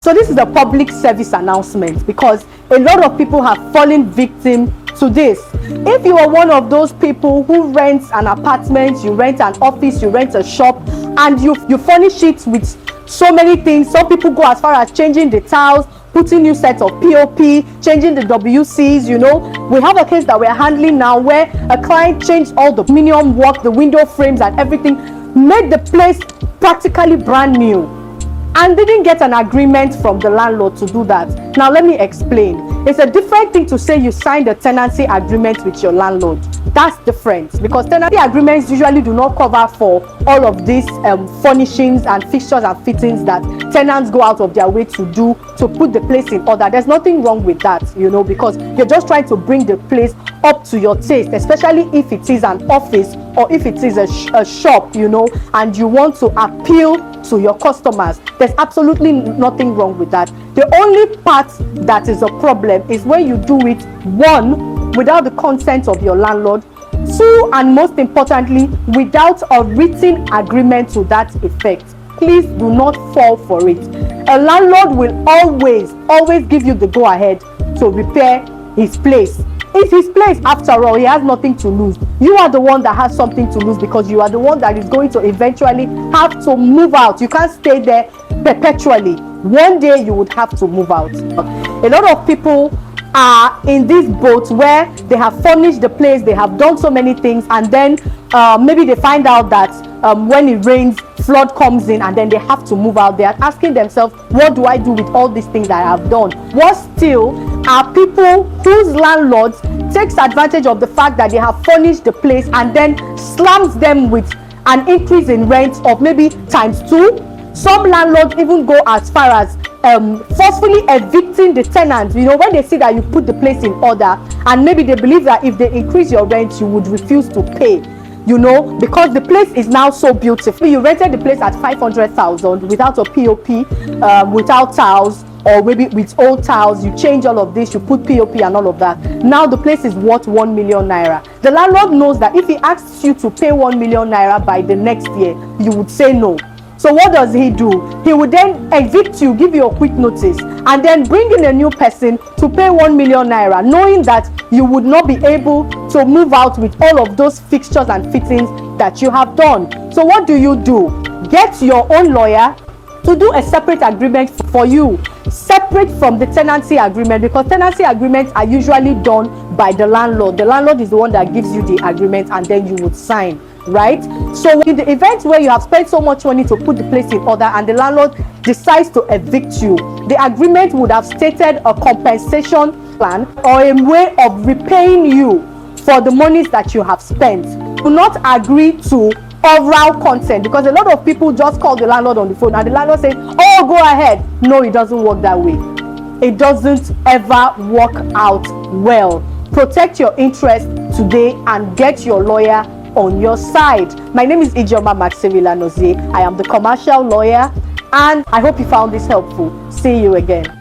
So this is a public service announcement because a lot of people have fallen victim to this. If you are one of those people who rents an apartment, you rent an office, you rent a shop, and you furnish it with so many things. Some people go as far as changing the tiles, putting new sets of POP, changing the WCs. You know, we have a case that we're handling now where a client changed all the minimum work, the window frames and everything, made the place practically brand new, and didn't get an agreement from the landlord to do that. Now let me explain. It's a different thing to say you signed a tenancy agreement with your landlord. That's different, because tenancy agreements usually do not cover for all of these furnishings and fixtures and fittings that tenants go out of their way to do to put the place in order. There's nothing wrong with that, you know, because you're just trying to bring the place up to your taste, especially if it is an office or if it is a shop, you know, and you want to appeal to your customers. There's absolutely nothing wrong with that. The only part that is a problem is when you do it, one, without the consent of your landlord, two, and most importantly, without a written agreement to that effect. Please do not fall for it. A landlord will always give you the go ahead to repair his place. It's his place after all. He has nothing to lose. You are the one that has something to lose, because you are the one that is going to eventually have to move out. You can't stay there perpetually. One day you would have to move out. A lot of people are in this boat where they have furnished the place, they have done so many things, and then maybe they find out that when it rains, flood comes in, and then they have to move out. They are asking themselves, what do I do with all these things that I have done? Worse still are people whose landlords takes advantage of the fact that they have furnished the place and then slams them with an increase in rent of maybe ×2. Some landlords even go as far as forcefully evicting the tenant. You know, when they see that you put the place in order, and maybe they believe that if they increase your rent, you would refuse to pay. You know, because the place is now so beautiful. You rented the place at 500,000 without a POP, without tiles, or maybe with old tiles. You change all of this, you put POP and all of that. Now the place is worth 1 million naira. The landlord knows that if he asks you to pay 1 million naira by the next year, you would say no. So what does he do? He would then evict you, give you a quick notice, and then bring in a new person to pay 1 million naira, knowing that you would not be able to move out with all of those fixtures and fittings that you have done. So what do? Get your own lawyer to do a separate agreement for you, separate from the tenancy agreement, because tenancy agreements are usually done by the landlord. The landlord is the one that gives you the agreement, and then you would sign. Right? So in the event where you have spent so much money to put the place in order and the landlord decides to evict you, the agreement would have stated a compensation plan or a way of repaying you for the monies that you have spent. Do not agree to oral consent, because a lot of people just call the landlord on the phone and the landlord says, oh, go ahead. No, it doesn't work that way. It doesn't ever work out well. Protect your interest today and get your lawyer on your side. My name is Ijeoma Maximila Nozie. I am the commercial lawyer, and I hope you found this helpful. See you again.